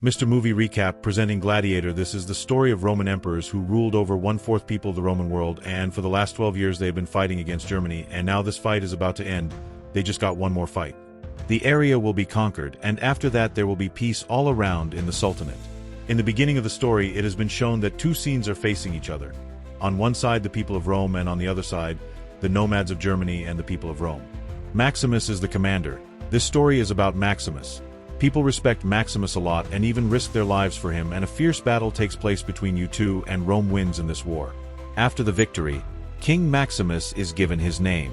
Mr. Movie Recap presenting Gladiator. This is the story of Roman emperors who ruled over 1/4 people of the Roman world, and for the last 12 years they have been fighting against Germany, and now this fight is about to end. They just got one more fight. The area will be conquered, and after that there will be peace all around in the Sultanate. In the beginning of the story, it has been shown that two scenes are facing each other. On one side, the people of Rome, and on the other side, the nomads of Germany and the people of Rome. Maximus is the commander. This story is about Maximus. People respect Maximus a lot and even risk their lives for him, and a fierce battle takes place between you two, and Rome wins in this war. After the victory, King Maximus is given his name.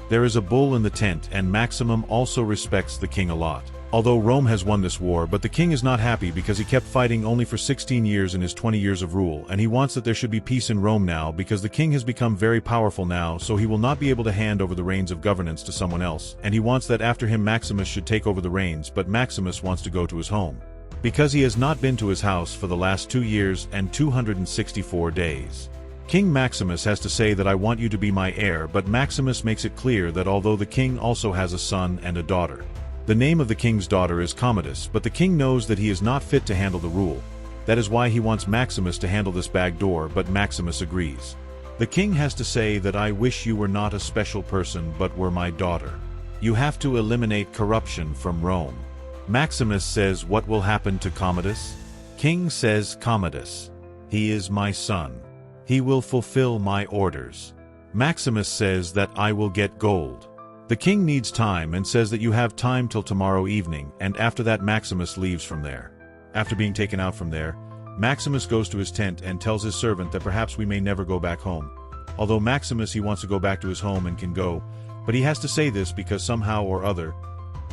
There is a bull in the tent, and Maximus also respects the king a lot. Although Rome has won this war, but the king is not happy because he kept fighting only for 16 years in his 20 years of rule, and he wants that there should be peace in Rome now because the king has become very powerful now, so he will not be able to hand over the reins of governance to someone else, and he wants that after him Maximus should take over the reins, but Maximus wants to go to his home. Because he has not been to his house for the last 2 years and 264 days. King Maximus has to say that I want you to be my heir, but Maximus makes it clear that although the king also has a son and a daughter. The name of the king's daughter is Commodus, but the king knows that he is not fit to handle the rule. That is why he wants Maximus to handle this back door, but Maximus agrees. The king has to say that I wish you were not a special person but were my daughter. You have to eliminate corruption from Rome. Maximus says, what will happen to Commodus? King says, Commodus. He is my son. He will fulfill my orders. Maximus says that I will get gold. The king needs time and says that you have time till tomorrow evening, and after that Maximus leaves from there. After being taken out from there, Maximus goes to his tent and tells his servant that perhaps we may never go back home. Although Maximus he wants to go back to his home and can go, but he has to say this because somehow or other,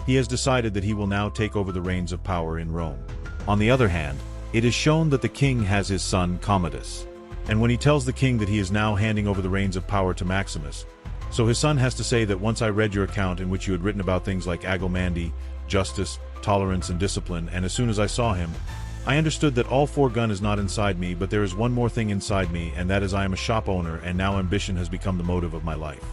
he has decided that he will now take over the reins of power in Rome. On the other hand, it is shown that the king has his son Commodus. And when he tells the king that he is now handing over the reins of power to Maximus, so his son has to say that once I read your account in which you had written about things like agilmandy, justice, tolerance and discipline, and as soon as I saw him, I understood that all 4 gun is not inside me, but there is one more thing inside me, and that is I am a shop owner, and now ambition has become the motive of my life.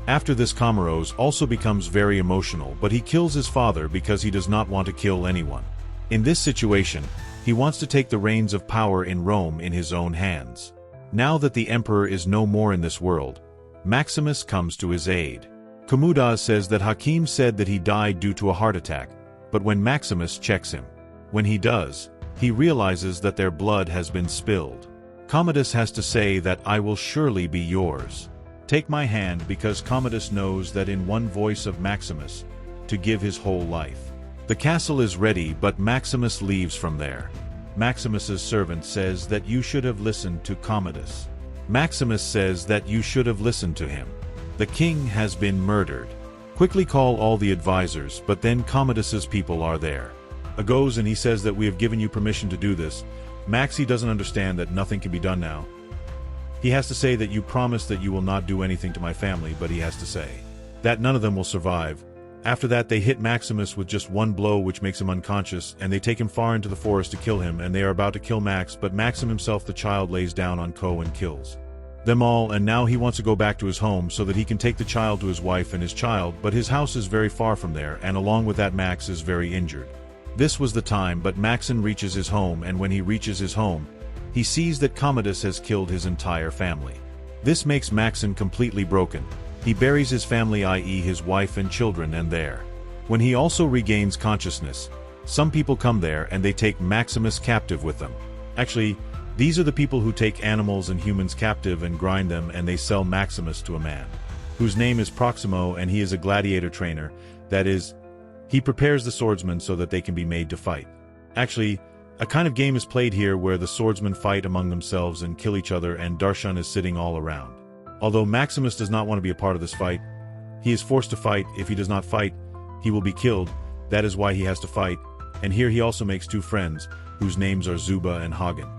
After this, Commodus also becomes very emotional, but he kills his father because he does not want to kill anyone. In this situation, he wants to take the reins of power in Rome in his own hands. Now that the emperor is no more in this world, Maximus comes to his aid. Commodus says that Hakim said that he died due to a heart attack, but when Maximus checks him, when he does, he realizes that their blood has been spilled. Commodus has to say that I will surely be yours. Take my hand, because Commodus knows that in one voice of Maximus, to give his whole life. The castle is ready, but Maximus leaves from there. Maximus's servant says that you should have listened to Commodus. Maximus says that you should have listened to him. The king has been murdered. Quickly call all the advisors, but then Commodus's people are there. Goes and he says that we have given you permission to do this. Maxi doesn't understand that nothing can be done now. He has to say that you promise that you will not do anything to my family, but he has to say that none of them will survive. After that they hit Maximus with just one blow which makes him unconscious, and they take him far into the forest to kill him, and they are about to kill Max, but Maxim himself the child lays down on Co and kills them all, and now he wants to go back to his home so that he can take the child to his wife and his child, but his house is very far from there, and along with that Max is very injured. This was the time, but Maxim reaches his home, and when he reaches his home, he sees that Commodus has killed his entire family. This makes Maxim completely broken. He buries his family, i.e. his wife and children, and there. When he also regains consciousness, some people come there and they take Maximus captive with them. Actually, these are the people who take animals and humans captive and grind them, and they sell Maximus to a man, whose name is Proximo, and he is a gladiator trainer. That is, he prepares the swordsmen so that they can be made to fight. Actually, a kind of game is played here where the swordsmen fight among themselves and kill each other, and Darshan is sitting all around. Although Maximus does not want to be a part of this fight, he is forced to fight. If he does not fight, he will be killed. That is why he has to fight. And here he also makes 2 friends, whose names are Zuba and Hagen.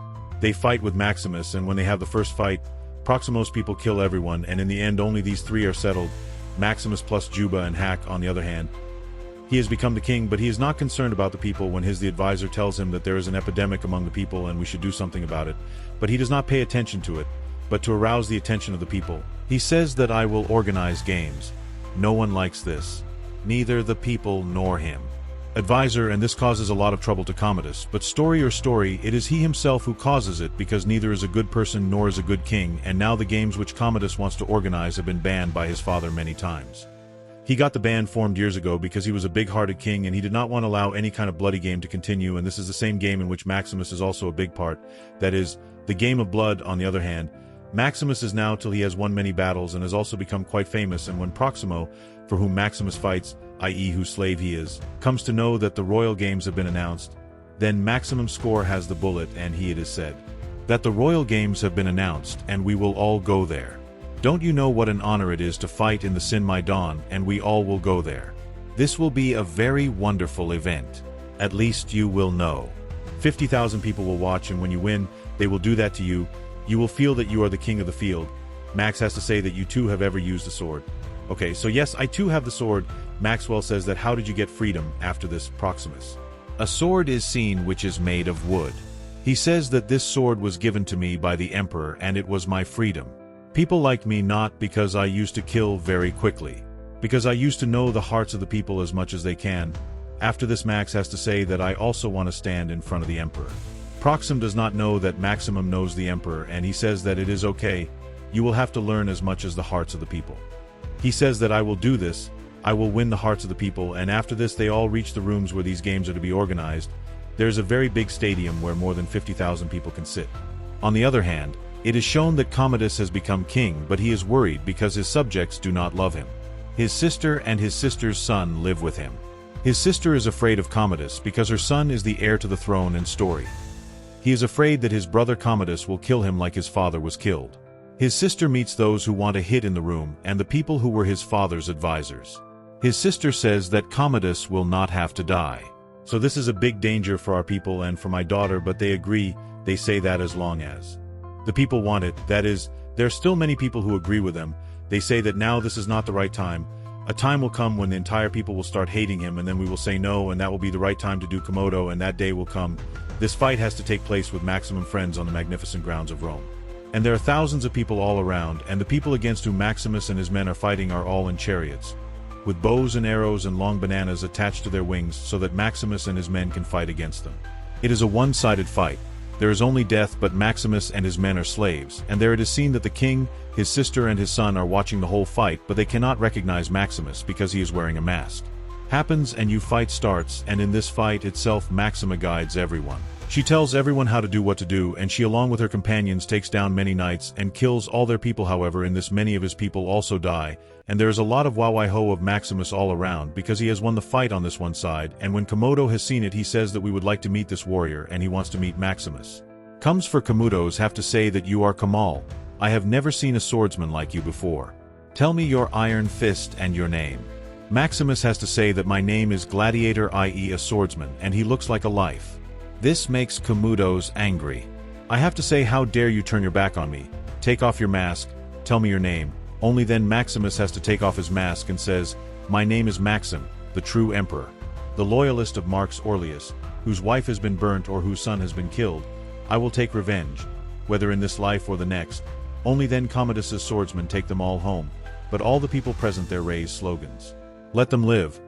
They fight with Maximus, and when they have the first fight, Proximo's people kill everyone, and in the end only these 3 are settled, Maximus plus Juba and Hack. On the other hand, he has become the king, but he is not concerned about the people when the advisor tells him that there is an epidemic among the people and we should do something about it, but he does not pay attention to it. But to arouse the attention of the people, he says that I will organize games. No one likes this. Neither the people nor him. advisor, and this causes a lot of trouble to Commodus, but story or story, it is he himself who causes it because neither is a good person nor is a good king, and now the games which Commodus wants to organize have been banned by his father many times. He got the ban formed years ago because he was a big-hearted king and he did not want to allow any kind of bloody game to continue, and this is the same game in which Maximus is also a big part, that is, the game of blood. On the other hand, Maximus is now till he has won many battles and has also become quite famous, and when Proximo, for whom Maximus fights, i.e. whose slave he is, comes to know that the royal games have been announced, then Maximum Score has the bullet, and it is said that the royal games have been announced and we will all go there. Don't you know what an honor it is to fight in the Sin Maidan, and we all will go there. This will be a very wonderful event. At least you will know. 50,000 people will watch, and when you win, they will do that to you. You will feel that you are the king of the field. Max has to say that you too have ever used a sword. Okay, so yes, I too have the sword. Maxwell says that how did you get freedom after this, Proximus? A sword is seen which is made of wood. He says that this sword was given to me by the emperor and it was my freedom. People like me not because I used to kill very quickly. Because I used to know the hearts of the people as much as they can. After this, Max has to say that I also want to stand in front of the emperor. Proxim does not know that Maximum knows the emperor, and he says that it is okay. You will have to learn as much as the hearts of the people. He says that I will do this. I will win the hearts of the people, and after this they all reach the rooms where these games are to be organized. There's a very big stadium where more than 50,000 people can sit. On the other hand, it is shown that Commodus has become king, but he is worried because his subjects do not love him. His sister and his sister's son live with him. His sister is afraid of Commodus because her son is the heir to the throne and story. He is afraid that his brother Commodus will kill him like his father was killed. His sister meets those who want a hit in the room and the people who were his father's advisors. His sister says that Commodus will not have to die. So this is a big danger for our people and for my daughter, but they agree. They say that as long as the people want it, that is, there are still many people who agree with them. They say that now this is not the right time. A time will come when the entire people will start hating him, and then we will say no, and that will be the right time to do Komodo, and that day will come. This fight has to take place with maximum friends on the magnificent grounds of Rome. And there are thousands of people all around, and the people against whom Maximus and his men are fighting are all in chariots, with bows and arrows and long bananas attached to their wings so that Maximus and his men can fight against them. It is a one-sided fight. There is only death, but Maximus and his men are slaves, and there it is seen that the king, his sister and his son are watching the whole fight, but they cannot recognize Maximus because he is wearing a mask. Happens and you fight starts, and in this fight itself Maxima guides everyone. She tells everyone how to do what to do, and she along with her companions takes down many knights and kills all their people. However, in this many of his people also die, and there is a lot of wow-hi-ho of Maximus all around because he has won the fight on this one side, and when Komodo has seen it he says that we would like to meet this warrior and he wants to meet Maximus. Comes for Komodos have to say that you are Kamal. I have never seen a swordsman like you before. Tell me your iron fist and your name. Maximus has to say that my name is Gladiator, i.e. a swordsman, and he looks like a life. This makes Komodos angry. I have to say, how dare you turn your back on me? Take off your mask, tell me your name. Only then Maximus has to take off his mask and says, my name is Maxim, the true emperor. The loyalist of Marcus Aurelius, whose wife has been burnt or whose son has been killed. I will take revenge, whether in this life or the next. Only then Commodus's swordsmen take them all home, but all the people present there raise slogans. Let them live,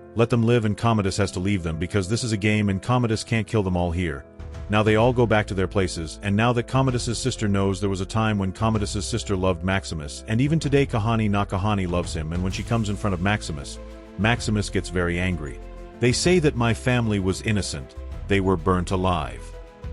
and Commodus has to leave them because this is a game and Commodus can't kill them all here. Now they all go back to their places, and now that Commodus's sister knows there was a time when Commodus's sister loved Maximus, and even today Kahani Nakahani loves him, and when she comes in front of Maximus, Maximus gets very angry. They say that my family was innocent, they were burnt alive.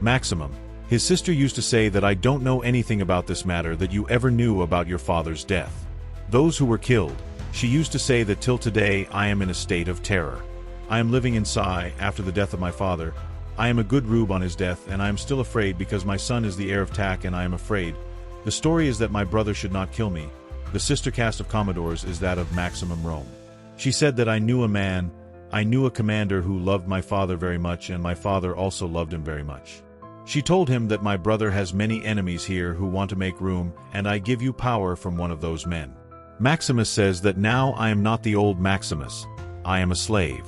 Maximum. His sister used to say that I don't know anything about this matter that you ever knew about your father's death. Those who were killed. She used to say that till today I am in a state of terror. I am living in Sai after the death of my father. I am a good rube on his death, and I am still afraid because my son is the heir of Tak, and I am afraid. The story is that my brother should not kill me. The sister cast of Commodores is that of Maximum Rome. She said that I knew a man, I knew a commander who loved my father very much, and my father also loved him very much. She told him that my brother has many enemies here who want to make room, and I give you power from one of those men. Maximus says that now I am not the old Maximus. I am a slave.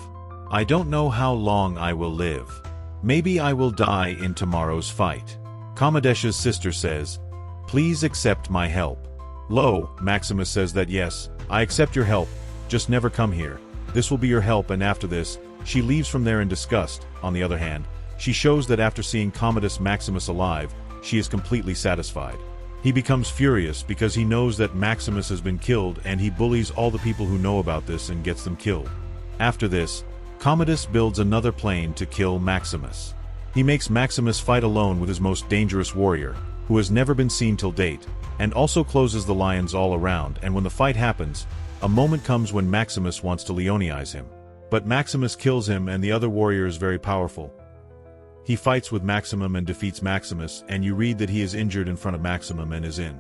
I don't know how long I will live. Maybe I will die in tomorrow's fight. Commodus's sister says, please accept my help. Lo, Maximus says that yes, I accept your help, just never come here. This will be your help, and after this, She leaves from there in disgust. On the other hand, she shows that after seeing Commodus Maximus alive, she is completely satisfied. He becomes furious because he knows that Maximus has been killed, and he bullies all the people who know about this and gets them killed. After this, Commodus builds another plane to kill Maximus. He makes Maximus fight alone with his most dangerous warrior, who has never been seen till date, and also closes the lines all around, and when the fight happens, a moment comes when Maximus wants to Leonize him. But Maximus kills him, and the other warrior is very powerful. He fights with Maximum and defeats Maximus, and you read that he is injured in front of Maximum and is in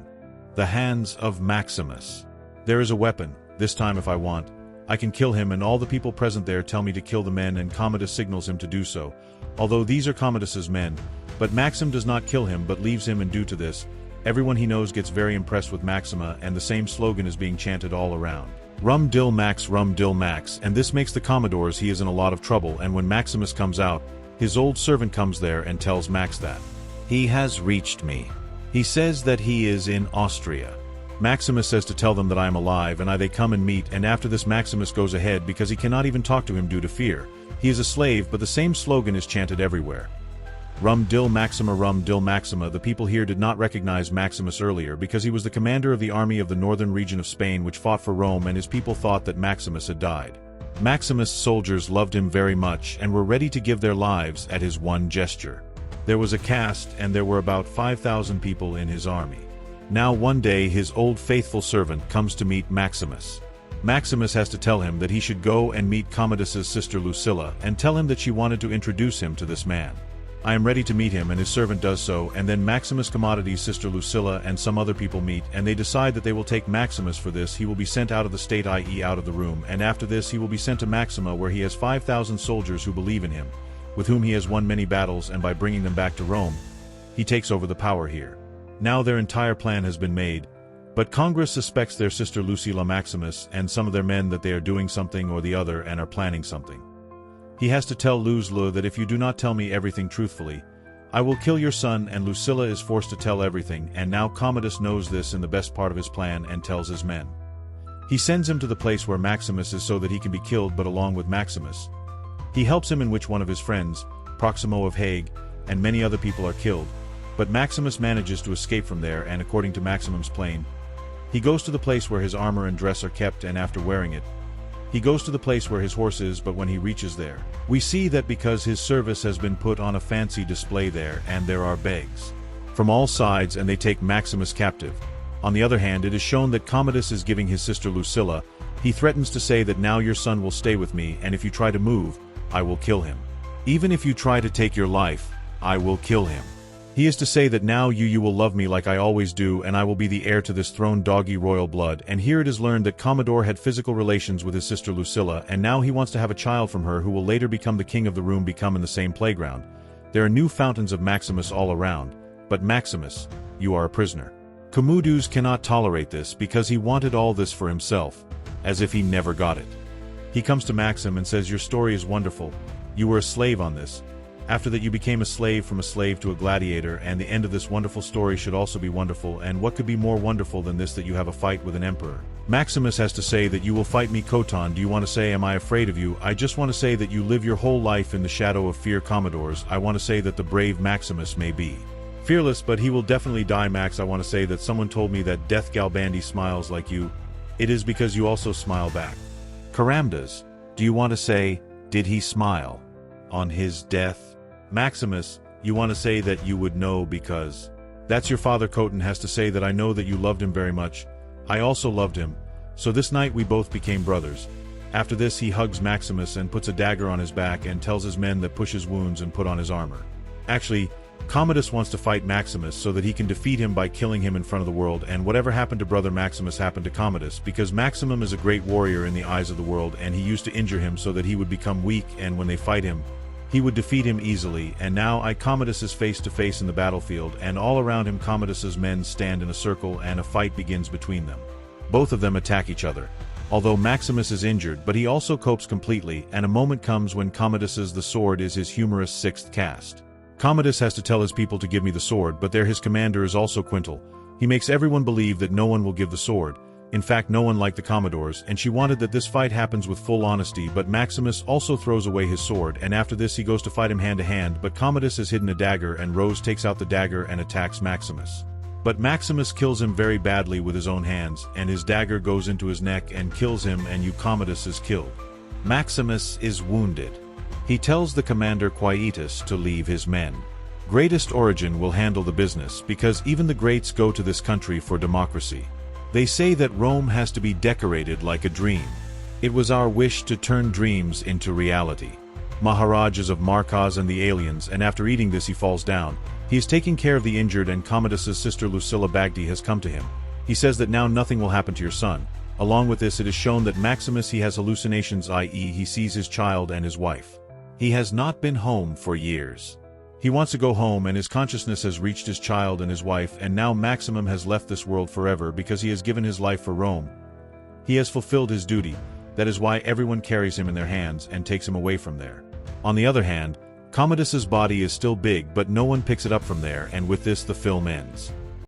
the hands of Maximus. There is a weapon. This time if I want, I can kill him, and all the people present there tell me to kill the men, and Commodus signals him to do so. Although these are Commodus's men, but Maxim does not kill him but leaves him, and due to this, everyone he knows gets very impressed with Maxima, and the same slogan is being chanted all around. Rum dill max, and this makes the Commodores he is in a lot of trouble, and when Maximus comes out, his old servant comes there and tells Max that he has reached me. He says that he is in Austria. Maximus says to tell them that I am alive, and they come and meet, and after this Maximus goes ahead because he cannot even talk to him due to fear. He is a slave, but the same slogan is chanted everywhere. Rum dill Maxima. The people here did not recognize Maximus earlier because he was the commander of the army of the northern region of Spain which fought for Rome, and his people thought that Maximus had died. Maximus' soldiers loved him very much and were ready to give their lives at his one gesture. There was a cast, and there were about 5,000 people in his army. Now one day his old faithful servant comes to meet Maximus. Maximus has to tell him that he should go and meet Commodus's sister Lucilla and tell him that she wanted to introduce him to this man. I am ready to meet him, and his servant does so, and then Maximus Commodity's sister Lucilla and some other people meet, and they decide that they will take Maximus. For this he will be sent out of the state, i.e. out of the room, and after this he will be sent to Maxima, where he has 5,000 soldiers who believe in him, with whom he has won many battles, and by bringing them back to Rome, he takes over the power here. Now their entire plan has been made, but Congress suspects their sister Lucilla Maximus and some of their men that they are doing something or the other and are planning something. He has to tell Lucilla that if you do not tell me everything truthfully, I will kill your son, and Lucilla is forced to tell everything, and now Commodus knows this in the best part of his plan and tells his men. He sends him to the place where Maximus is so that he can be killed, but along with Maximus, he helps him, in which one of his friends, Proximo of Hague, and many other people are killed, but Maximus manages to escape from there, and according to Maximum's plan, he goes to the place where his armor and dress are kept, and after wearing it, he goes to the place where his horse is, but when he reaches there, we see that because his service has been put on a fancy display there, and there are begs from all sides, and they take Maximus captive. On the other hand, it is shown that Commodus is giving his sister Lucilla. He threatens to say that now your son will stay with me, and if you try to move, I will kill him. Even if you try to take your life, I will kill him. He is to say that now you will love me like I always do, and I will be the heir to this throne, doggy royal blood. And here it is learned that Commodore had physical relations with his sister Lucilla, and now he wants to have a child from her who will later become the king of the room, become in the same playground. There are new fountains of Maximus all around, but Maximus, you are a prisoner. Commodus cannot tolerate this because he wanted all this for himself, as if he never got it. He comes to Maxim and says, your story is wonderful. You were a slave on this. After that you became a slave, from a slave to a gladiator, and the end of this wonderful story should also be wonderful, and what could be more wonderful than this, that you have a fight with an emperor. Maximus has to say that you will fight me, Coton. Do you want to say, am I afraid of you? I just want to say that you live your whole life in the shadow of fear, Commodores. I want to say that the brave Maximus may be fearless, but he will definitely die, Max. I want to say that someone told me that Death Galbandy smiles like you. It is because you also smile back. Caramdas, do you want to say, did he smile on his death? Maximus, you want to say that you would know because that's your father. Coton has to say that I know that you loved him very much. I also loved him. So this night we both became brothers. After this he hugs Maximus and puts a dagger on his back and tells his men that push his wounds and put on his armor. Actually, Commodus wants to fight Maximus so that he can defeat him by killing him in front of the world, and whatever happened to brother Maximus happened to Commodus, because Maximum is a great warrior in the eyes of the world, and he used to injure him so that he would become weak, and when they fight him, he would defeat him easily. And now Commodus is face to face in the battlefield, and all around him Commodus's men stand in a circle, and a fight begins between them. Both of them attack each other. Although Maximus is injured, but he also copes completely, and a moment comes when Commodus's the sword is his humorous sixth cast. Commodus has to tell his people to give me the sword, but there his commander is also Quintal. He makes everyone believe that no one will give the sword, In fact, no one liked the Commodores, and she wanted that this fight happens with full honesty, but Maximus also throws away his sword, and after this he goes to fight him hand to hand, but Commodus has hidden a dagger and Rose takes out the dagger and attacks Maximus. But Maximus kills him very badly with his own hands, and his dagger goes into his neck and kills him, and Commodus is killed. Maximus is wounded. He tells the commander Quietus to leave his men. Greatest Origin will handle the business, because even the greats go to this country for democracy. They say that Rome has to be decorated like a dream. It was our wish to turn dreams into reality. Maharaj is of Marcos and the aliens, and after eating this he falls down. He is taking care of the injured, and Commodus's sister Lucilla Bagdi has come to him. He says that now nothing will happen to your son. Along with this, it is shown that Maximus he has hallucinations, i.e. he sees his child and his wife. He has not been home for years. He wants to go home, and his consciousness has reached his child and his wife, and now Maximum has left this world forever because he has given his life for Rome. He has fulfilled his duty. That is why everyone carries him in their hands and takes him away from there. On the other hand, Commodus's body is still big, but no one picks it up from there, and with this the film ends.